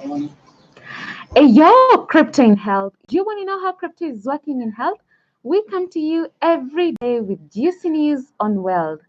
Hey, yo, crypto in health. Do you want to know how crypto is working in health? We come to you every day with juicy news on wealth,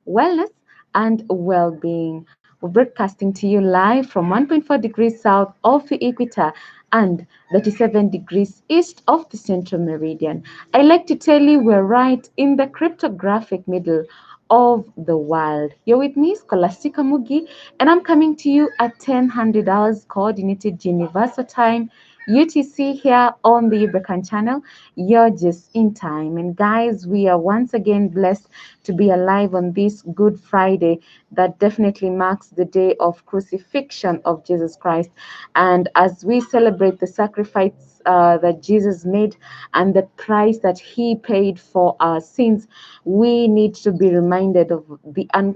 wellness, and well-being. We're broadcasting to you live from 1.4 degrees south of the equator and 37 degrees east of the central meridian. I like to tell you we're right in the cryptographic middle of the world. You're with me, Scholastica Mugi, and I'm coming to you at 1000 hours coordinated universal time. UTC here on the Ubricoin channel. You're just in time. And guys, we are once again blessed to be alive on this Good Friday that definitely marks the day of crucifixion of Jesus Christ. And as we celebrate the sacrifice that Jesus made and the price that he paid for our sins, we need to be reminded of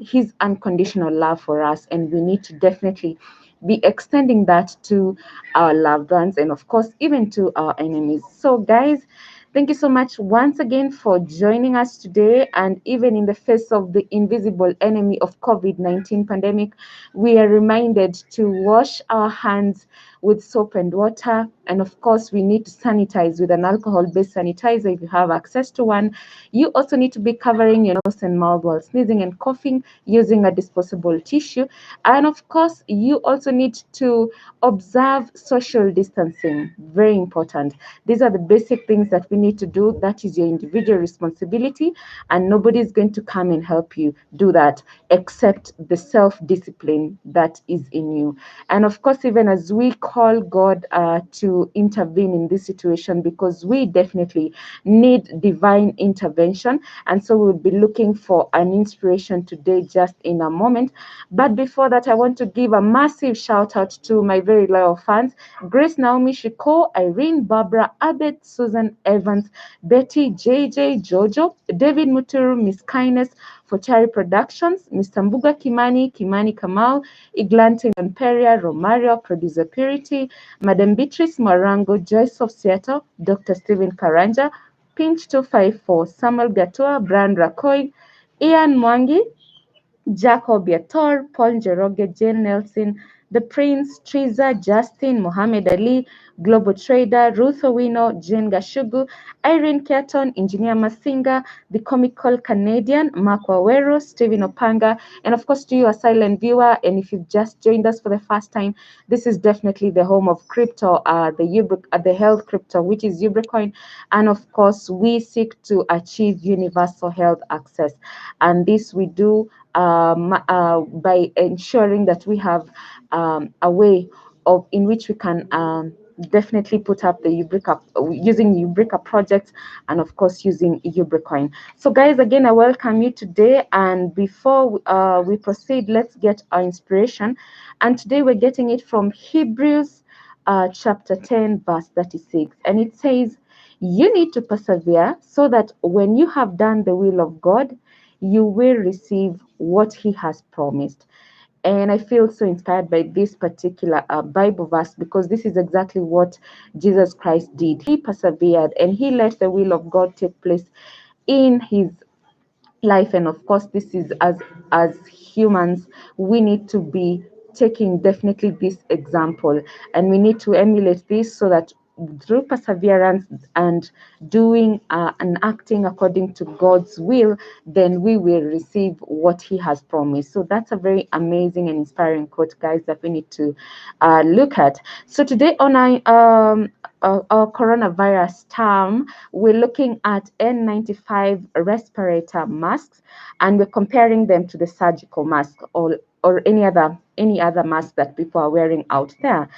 his unconditional love for us, and we need to definitely be extending that to our loved ones and of course even to our enemies. So guys, thank you so much once again for joining us today. And even in the face of the invisible enemy of COVID-19 pandemic, we are reminded to wash our hands with soap and water. And of course, we need to sanitize with an alcohol-based sanitizer if you have access to one. You also need to be covering your nose and mouth while sneezing and coughing using a disposable tissue. And of course, you also need to observe social distancing. Very important. These are the basic things that we need to do. That is your individual responsibility, and nobody is going to come and help you do that except the self-discipline that is in you. And of course, even as we call God to intervene in this situation, because we definitely need divine intervention. And so we'll be looking for an inspiration today just in a moment. But before that, I want to give a massive shout out to my very loyal fans: Grace, Naomi, Shiko, Irene, Barbara, Abed, Susan, Evans, Betty, JJ, Jojo, David Muturu, Miss Kindness, Fochari Productions, Mr. Mbuga Kimani, Kimani Kamau, Iglantin Peria, Romario, Producer Purity, Madam Beatrice Morango, Joyce of Seattle, Dr. Stephen Karanja, Pinch 254, Samuel Gatua, Brand Rakoy, Ian Mwangi, Jacob Yator, Paul Njoroge, Jane Nelson, The Prince, Triza, Justin, Mohammed Ali, Global Trader, Ruth Owino, Jane Gashugu, Irene Keaton, Engineer Masinga, The Comical Canadian, Mark Wawero, Stephen Opanga, and of course to you, a silent viewer. And if you've just joined us for the first time, this is definitely the home of crypto, the health crypto, which is Ubricoin. And of course, we seek to achieve universal health access. And this we do by ensuring that we have a way of in which we can definitely put up the Ubrica using Ubrica projects, and of course using Ubricoin. So guys, again, I welcome you today. And before we proceed, let's get our inspiration. And today we're getting it from Hebrews chapter 10 verse 36, and it says, you need to persevere so that when you have done the will of God, you will receive what he has promised. And I feel so inspired by this particular Bible verse, because this is exactly what Jesus Christ did. He persevered and he let the will of God take place in his life. And of course, this is as humans, we need to be taking definitely this example, and we need to emulate this so that through perseverance and doing and acting according to God's will, then we will receive what he has promised. So that's a very amazing and inspiring quote, guys, that we need to look at. So today on our coronavirus term, we're looking at N95 respirator masks, and we're comparing them to the surgical mask or any other mask that people are wearing out there.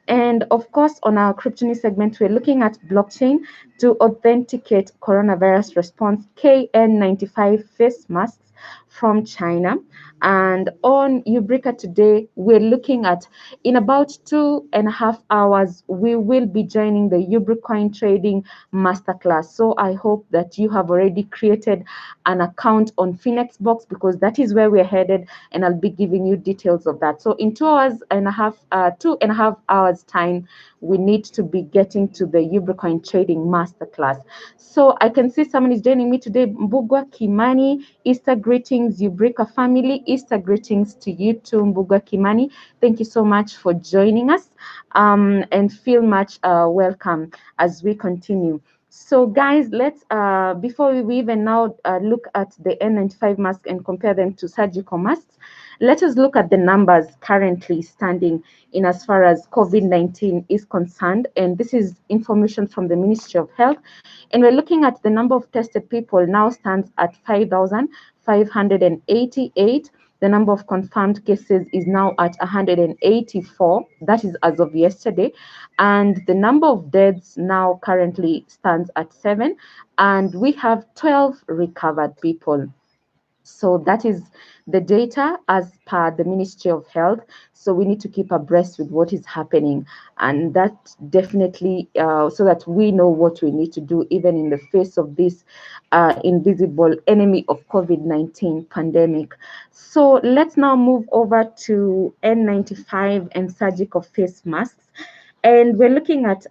And of course, on our Kryptonite segment, we're looking at blockchain to authenticate coronavirus response KN95 face masks from China. And on Ubrica today, we're looking at, in about 2.5 hours, we will be joining the Ubricoin Trading Masterclass. So I hope that you have already created an account on Finexbox, because that is where we're headed, and I'll be giving you details of that. So in 2.5 hours time, we need to be getting to the Ubricoin Trading Masterclass. So I can see someone is joining me today. Mbugwa Kimani, Easter greetings. greetings, Ubrica family. Easter greetings to you too, Mbuga Kimani. Thank you so much for joining us, and feel much welcome as we continue. So, guys, let's before we even now look at the N95 mask and compare them to surgical masks, let us look at the numbers currently standing in as far as COVID-19 is concerned. And this is information from the Ministry of Health. And we're looking at the number of tested people now stands at 5,588. The number of confirmed cases is now at 184. That is as of yesterday. And the number of deaths now currently stands at 7. And we have 12 recovered people. So that is the data as per the Ministry of Health. So we need to keep abreast with what is happening, and that definitely so that we know what we need to do even in the face of this invisible enemy of COVID-19 pandemic. So let's now move over to N95 and surgical face masks. And we're looking at,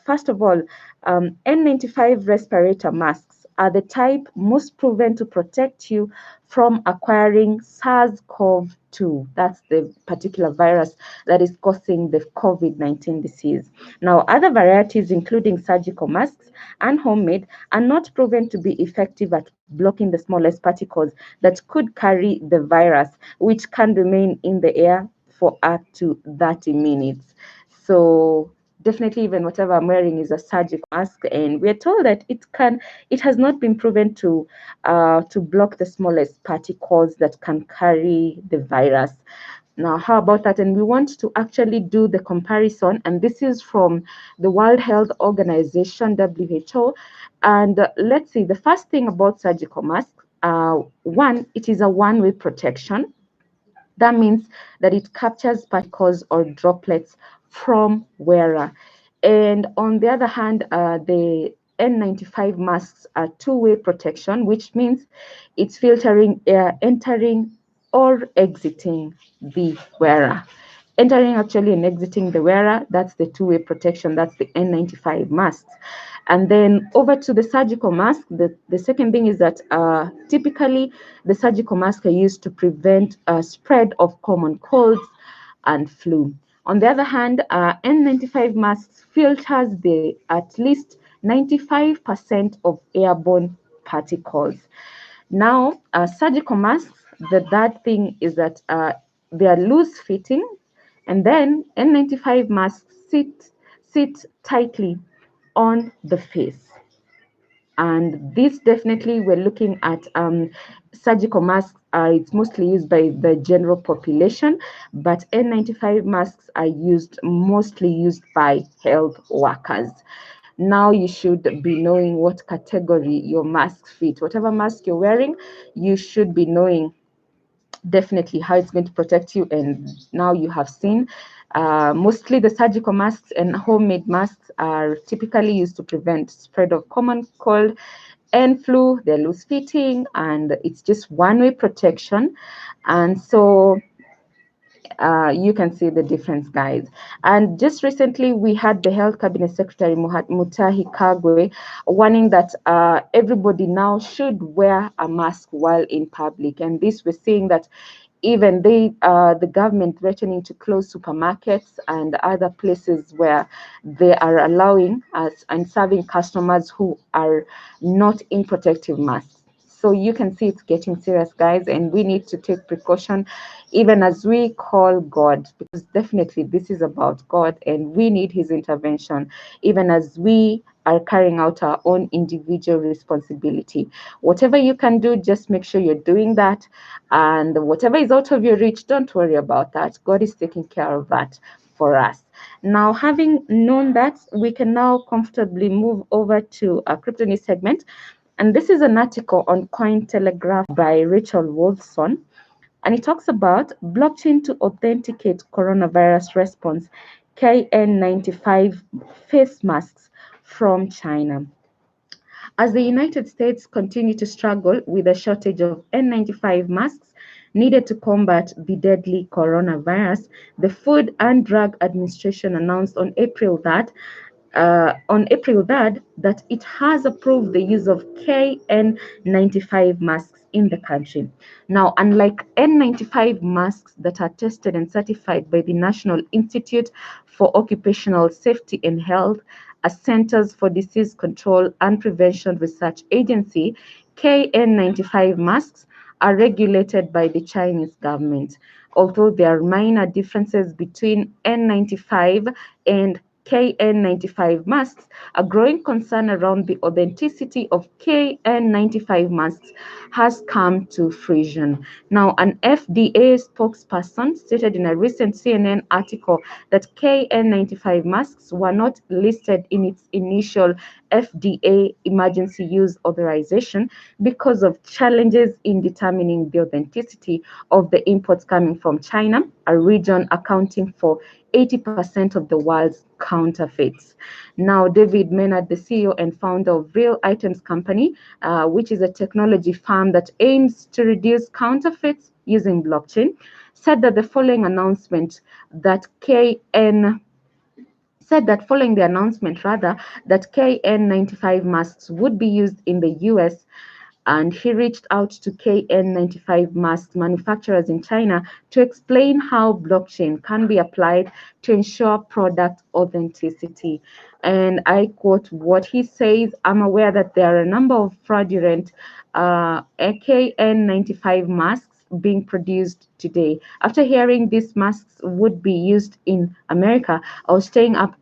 first of all, N95 respirator masks are the type most proven to protect you from acquiring SARS-CoV-2. That's the particular virus that is causing the COVID-19 disease. Now, other varieties, including surgical masks and homemade, are not proven to be effective at blocking the smallest particles that could carry the virus, which can remain in the air for up to 30 minutes. So definitely, even whatever I'm wearing is a surgical mask, and we're told that it has not been proven to block the smallest particles that can carry the virus. Now, how about that? And we want to actually do the comparison, and this is from the World Health Organization, WHO. And let's see, the first thing about surgical masks, one, it is a one-way protection. That means that it captures particles or droplets from wearer. And on the other hand, the N95 masks are two-way protection, which means it's filtering air entering or exiting the wearer. Entering actually and exiting the wearer, that's the two-way protection, that's the N95 masks. And then over to the surgical mask, the second thing is that typically the surgical masks are used to prevent spread of common colds and flu. On the other hand, N95 masks filters the at least 95% of airborne particles. Now, surgical masks, the third thing is that they are loose fitting, and then N95 masks sit tightly on the face. And this definitely we're looking at surgical masks. It's mostly used by the general population, but N95 masks are mostly used by health workers. Now you should be knowing what category your mask fit. Whatever mask you're wearing, you should be knowing definitely how it's going to protect you. And now you have seen mostly the surgical masks and homemade masks are typically used to prevent spread of common cold and flu. They're loose fitting and it's just one-way protection. And so you can see the difference, guys. And just recently, we had the Health Cabinet Secretary Mutahi Kagwe warning that everybody now should wear a mask while in public. And this we're seeing that even the government threatening to close supermarkets and other places where they are allowing us and serving customers who are not in protective masks. So you can see it's getting serious, guys, and we need to take precaution even as we call God, because definitely this is about God and we need his intervention, even as we are carrying out our own individual responsibility. Whatever you can do, just make sure you're doing that. And whatever is out of your reach, don't worry about that. God is taking care of that for us. Now, having known that, we can now comfortably move over to a crypto news segment. And this is an article on Cointelegraph by Rachel Wolfson. And it talks about blockchain to authenticate coronavirus response, KN95 face masks from China. As the United States continue to struggle with a shortage of N95 masks needed to combat the deadly coronavirus, the Food and Drug Administration announced on April 3rd that it has approved the use of KN95 masks in the country. Now, unlike N95 masks that are tested and certified by the National Institute for Occupational Safety and Health, a Centers for Disease Control and Prevention Research Agency, KN95 masks are regulated by the Chinese government. Although there are minor differences between N95 and KN95 masks, a growing concern around the authenticity of KN95 masks has come to fruition. Now, an FDA spokesperson stated in a recent CNN article that KN95 masks were not listed in its initial FDA emergency use authorization because of challenges in determining the authenticity of the imports coming from China, a region accounting for 80% of the world's counterfeits. Now, David Maynard, the CEO and founder of Real Items Company, which is a technology firm that aims to reduce counterfeits using blockchain, said that the following announcement that KN said that following the announcement rather that KN95 masks would be used in the US, and he reached out to KN95 mask manufacturers in China to explain how blockchain can be applied to ensure product authenticity. And I quote what he says: "I'm aware that there are a number of fraudulent KN95 masks being produced today. After hearing these masks would be used in America, I was staying up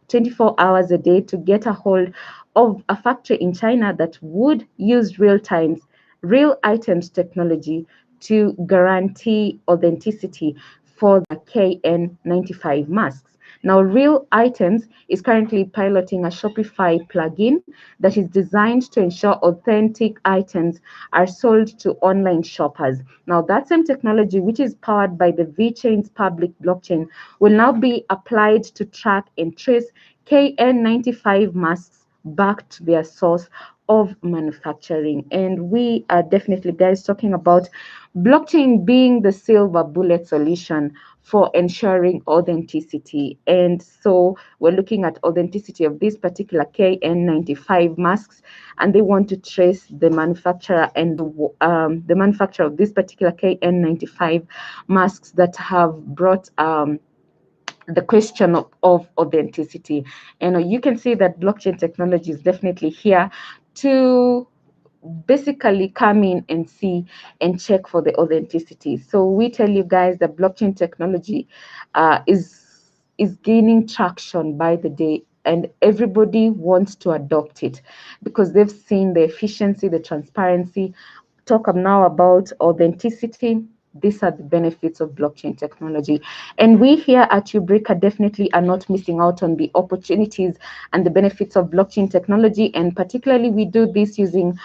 24 hours a day to get a hold of a factory in China that would use real items technology to guarantee authenticity for the KN95 masks. Now, Real Items is currently piloting a Shopify plugin that is designed to ensure authentic items are sold to online shoppers. Now, that same technology, which is powered by the VeChain's public blockchain, will now be applied to track and trace KN95 masks back to their source of manufacturing." And we are definitely, guys, talking about blockchain being the silver bullet solution for ensuring authenticity. And so we're looking at authenticity of this particular KN95 masks, and they want to trace the manufacturer and the manufacturer of this particular KN95 masks that have brought the question of authenticity. And you can see that blockchain technology is definitely here to basically come in and see and check for the authenticity. So we tell you guys that blockchain technology is gaining traction by the day, and everybody wants to adopt it because they've seen the efficiency, the transparency. Talk now about authenticity. These are the benefits of blockchain technology. And we here at Ubrica definitely are not missing out on the opportunities and the benefits of blockchain technology. And particularly, we do this using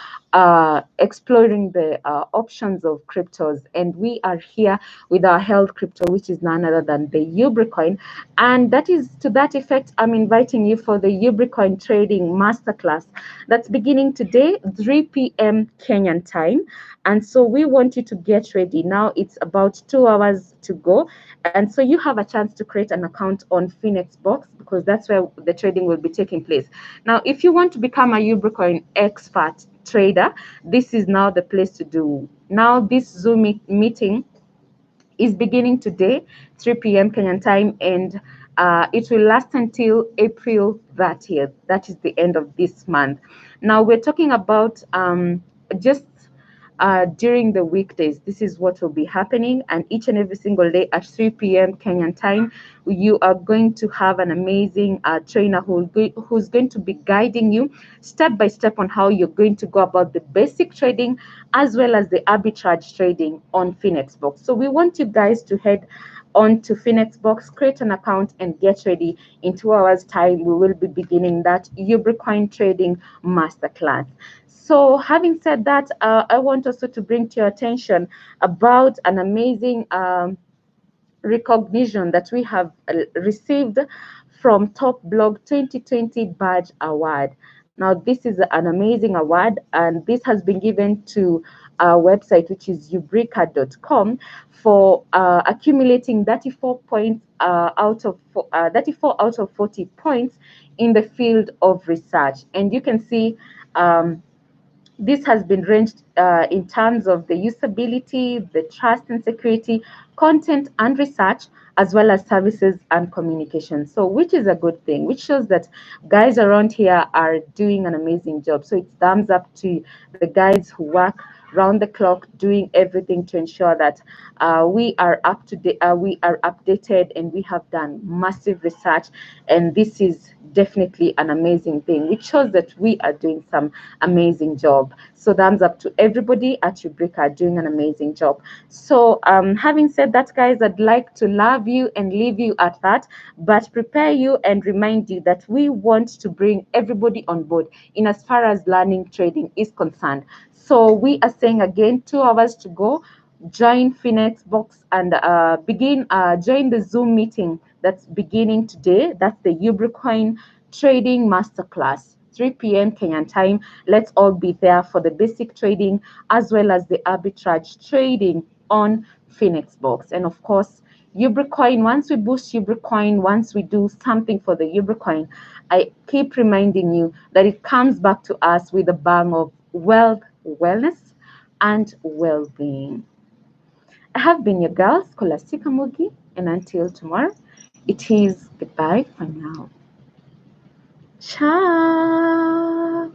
exploring the options of cryptos. And we are here with our health crypto, which is none other than the Ubricoin. And that is to that effect, I'm inviting you for the Ubricoin Trading Masterclass that's beginning today, 3 p.m. Kenyan time. And so we want you to get ready. Now it's about 2 hours to go. And so you have a chance to create an account on Finexbox because that's where the trading will be taking place. Now, if you want to become a Ubricoin expert trader, this is now the place to do. Now, this Zoom meeting is beginning today, 3 p.m. Kenyan time, and it will last until April 30th. That is the end of this month. Now, we're talking about just during the weekdays. This is what will be happening, and each and every single day at 3 p.m. Kenyan time, you are going to have an amazing trainer who's going to be guiding you step by step on how you're going to go about the basic trading as well as the arbitrage trading on Finexbox. So we want you guys to head on to Finexbox, create an account, and get ready. In 2 hours' time, we will be beginning that Ubricoin Trading Masterclass. So having said that, I want also to bring to your attention about an amazing recognition that we have received from Top Blog 2020 Badge Award. Now, this is an amazing award, and this has been given to our website, which is ubrica.com, for accumulating 34 points 34 out of 40 points in the field of research. And you can see This has been ranged in terms of the usability, the trust and security, content and research, as well as services and communication. So, which is a good thing, which shows that guys around here are doing an amazing job. So, it's thumbs up to the guys who work round the clock doing everything to ensure that we are up to date, we are updated, and we have done massive research. And this is definitely an amazing thing, which shows that we are doing some amazing job. So thumbs up to everybody at Ubrica doing an amazing job. So having said that, guys, I'd like to love you and leave you at that, but prepare you and remind you that we want to bring everybody on board in as far as learning trading is concerned. So we are saying again, 2 hours to go. Join Finexbox and join the Zoom meeting that's beginning today. That's the Ubricoin Trading Masterclass, 3 p.m. Kenyan time. Let's all be there for the basic trading as well as the arbitrage trading on Finexbox. And of course, Ubricoin, once we boost Ubricoin, once we do something for the Ubricoin, I keep reminding you that it comes back to us with a bang of wealth, wellness, and well being. I have been your girl, Scholastica Mugi, and until tomorrow, it is goodbye for now. Ciao.